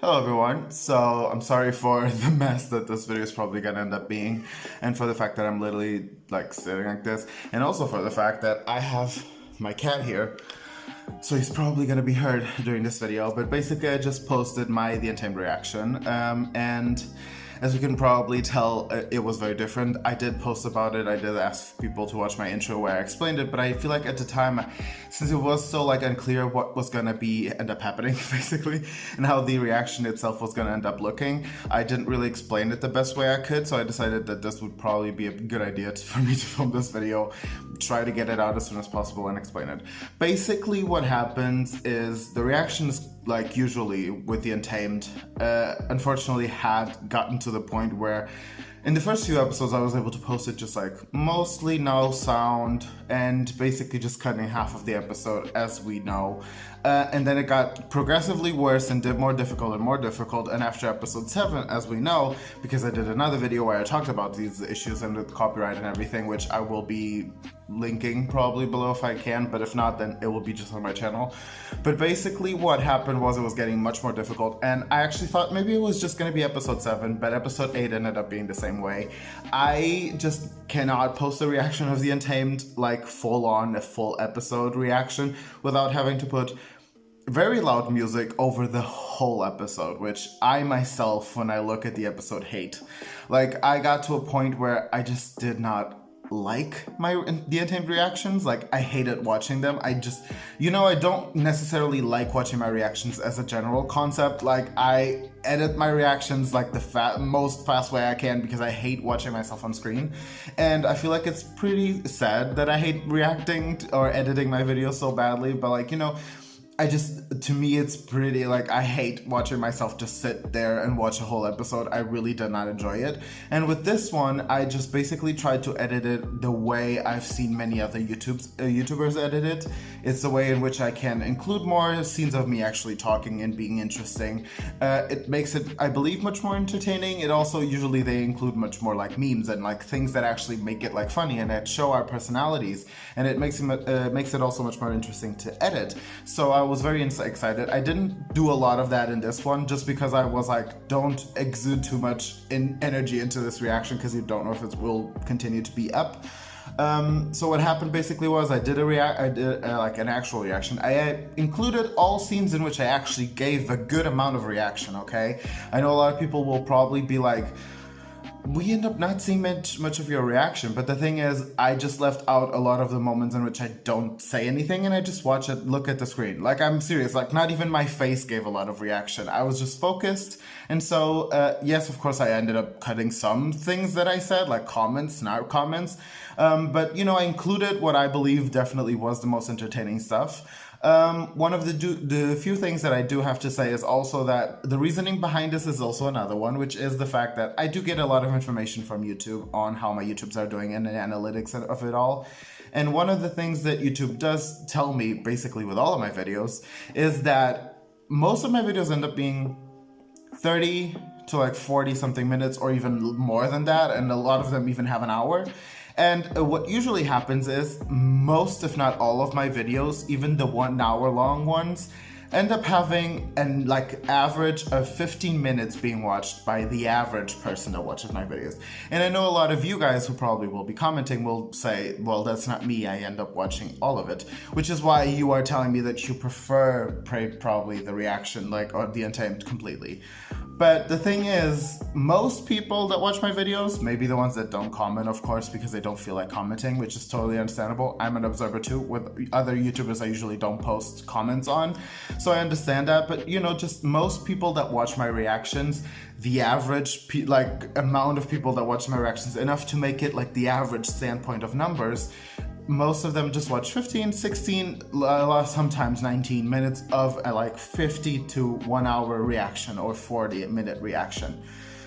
Hello everyone, so I'm sorry for the mess that this video is probably gonna end up being, and for the fact that I'm literally like sitting like this, and also for the fact that I have my cat here, so he's probably gonna be heard during this video. But basically I just posted my The Untamed reaction, and as you can probably tell, it was very different. I did post about it, I did ask people to watch my intro where I explained it, but I feel like at the time, since it was so like unclear what was gonna end up happening basically, and how the reaction itself was gonna end up looking, I didn't really explain it the best way I could, so I decided that this would probably be a good idea for me to film this video, try to get it out as soon as possible and explain it. Basically what happens is the reactions, like usually with The Untamed, unfortunately had gotten to the point where in the first few episodes I was able to post it just like mostly no sound and basically just cutting half of the episode, as we know. And then it got progressively worse and more difficult and more difficult, and after episode 7, as we know, because I did another video where I talked about these issues and the copyright and everything, which I will be linking probably below if I can, but if not, then it will be just on my channel. But basically what happened was it was getting much more difficult, and I actually thought maybe it was just going to be episode 7, but episode 8 ended up being the same way. I just cannot post a reaction of The Untamed, like a full episode reaction, without having to put very loud music over the whole episode, which I myself, when I look at the episode, hate. Like, I got to a point where I just did not like The Untamed reactions. Like, I hated watching them. I just, I don't necessarily like watching my reactions as a general concept. Like, I edit my reactions like the most fast way I can because I hate watching myself on screen. And I feel like it's pretty sad that I hate reacting or editing my videos so badly, but like, to me, it's pretty, like, I hate watching myself just sit there and watch a whole episode. I really did not enjoy it. And with this one, I just basically tried to edit it the way I've seen many other YouTubers edit it. It's the way in which I can include more scenes of me actually talking and being interesting. It makes it, I believe, much more entertaining. It also, usually they include much more like memes and like things that actually make it like funny and that show our personalities. And it makes it also much more interesting to edit. So I was very excited. I didn't do a lot of that in this one just because I was like, don't exude too much energy into this reaction because you don't know if it will continue to be up. So what happened basically was I did like an actual reaction. I included all scenes in which I actually gave a good amount of reaction, okay? I know a lot of people will probably be like, we end up not seeing much of your reaction, but the thing is, I just left out a lot of the moments in which I don't say anything and I just look at the screen. Like, I'm serious, like not even my face gave a lot of reaction. I was just focused. And so, yes, of course, I ended up cutting some things that I said, like snark comments. But, I included what I believe definitely was the most entertaining stuff. One of the few things that I do have to say is also that the reasoning behind this is also another one, which is the fact that I do get a lot of information from YouTube on how my YouTubes are doing and the analytics of it all. And one of the things that YouTube does tell me, basically with all of my videos, is that most of my videos end up being 30 to like 40 something minutes or even more than that, and a lot of them even have an hour. And what usually happens is most, if not all of my videos, even the 1 hour long ones, end up having an average of 15 minutes being watched by the average person that watches my videos. And I know a lot of you guys who probably will be commenting will say, well, that's not me, I end up watching all of it. Which is why you are telling me that you prefer probably the reaction, or The Untamed completely. But the thing is, most people that watch my videos, maybe the ones that don't comment, of course, because they don't feel like commenting, which is totally understandable. I'm an observer too. With other YouTubers, I usually don't post comments on. So I understand that. But, just most people that watch my reactions, the average amount of people that watch my reactions, enough to make it like the average standpoint of numbers, most of them just watch 15, 16, sometimes 19 minutes of a 50 to 1 hour reaction or 40-minute reaction.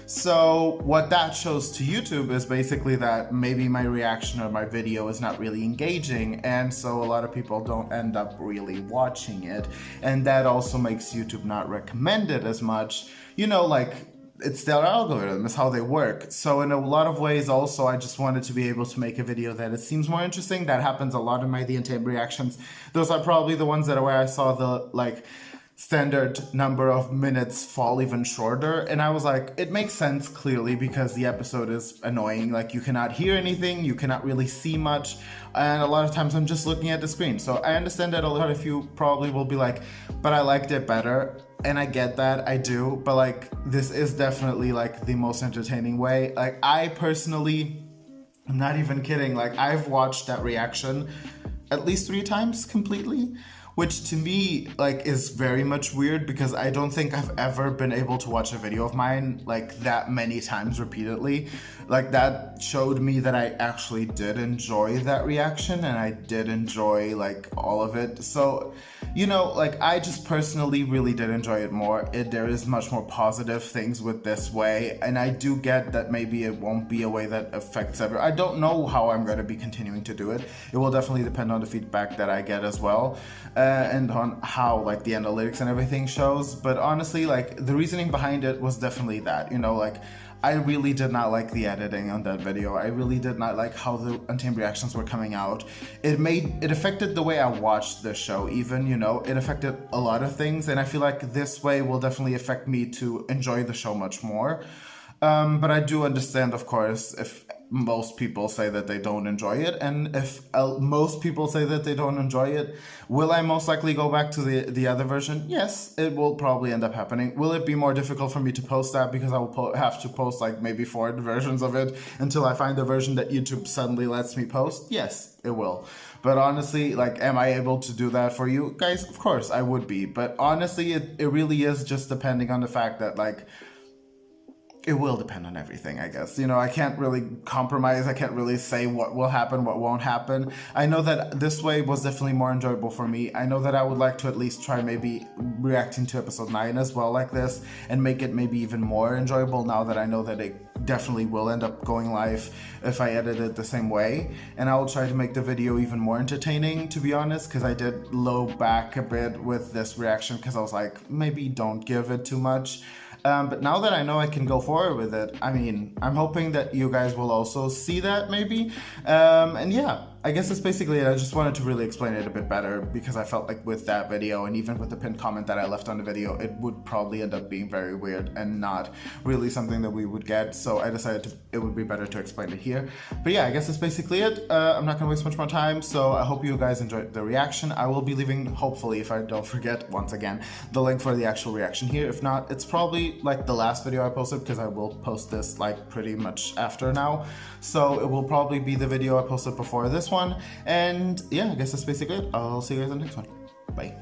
So what that shows to YouTube is basically that maybe my reaction or my video is not really engaging, and so a lot of people don't end up really watching it. And that also makes YouTube not recommend it as much. It's their algorithm, it's how they work. So in a lot of ways also, I just wanted to be able to make a video that it seems more interesting. That happens a lot in my The Untamed reactions. Those are probably the ones where I saw the standard number of minutes fall even shorter. And I was like, it makes sense clearly because the episode is annoying. Like, you cannot hear anything, you cannot really see much, and a lot of times I'm just looking at the screen. So I understand that a lot of you probably will be like, but I liked it better. And I get that, I do, but like, this is definitely like the most entertaining way. Like, I personally, I'm not even kidding, like, I've watched that reaction at least 3 times completely, which to me, like, is very much weird because I don't think I've ever been able to watch a video of mine like that many times repeatedly. Like, that showed me that I actually did enjoy that reaction, and I did enjoy like all of it. So, you know, like, I just personally really did enjoy it more. There is much more positive things with this way, and I do get that maybe it won't be a way that affects everyone. I don't know how I'm going to be continuing to do it. It will definitely depend on the feedback that I get as well, and on how like the analytics and everything shows. But honestly, like, the reasoning behind it was definitely that, you know, like, I really did not like the editing on that video. I really did not like how the Untamed reactions were coming out. It affected the way I watched the show even, you know, it affected a lot of things, and I feel like this way will definitely affect me to enjoy the show much more. But I do understand, of course, if most people say that they don't enjoy it, and if most people say that they don't enjoy it, will I most likely go back to the other version? Yes, it will probably end up happening. Will it be more difficult for me to post that because I will have to post like maybe 4 versions of it until I find the version that YouTube suddenly lets me post? Yes, it will. But honestly, like, am I able to do that for you guys? Of course I would be, but honestly, it really is just depending on the fact that, like, it will depend on everything, I guess. You know, I can't really compromise. I can't really say what will happen, what won't happen. I know that this way was definitely more enjoyable for me. I know that I would like to at least try maybe reacting to episode 9 as well like this and make it maybe even more enjoyable now that I know that it definitely will end up going live if I edit it the same way. And I will try to make the video even more entertaining, to be honest, because I did low back a bit with this reaction because I was like, maybe don't give it too much. But now that I know I can go forward with it, I mean, I'm hoping that you guys will also see that maybe. And yeah, I guess that's basically it. I just wanted to really explain it a bit better because I felt like with that video and even with the pinned comment that I left on the video, it would probably end up being very weird and not really something that we would get. So I decided it would be better to explain it here. But yeah, I guess that's basically it. I'm not gonna waste much more time. So I hope you guys enjoyed the reaction. I will be leaving, hopefully, if I don't forget once again, the link for the actual reaction here. If not, it's probably like the last video I posted because I will post this like pretty much after now. So it will probably be the video I posted before this one. And yeah, I guess that's basically it. I'll see you guys in the next one. Bye.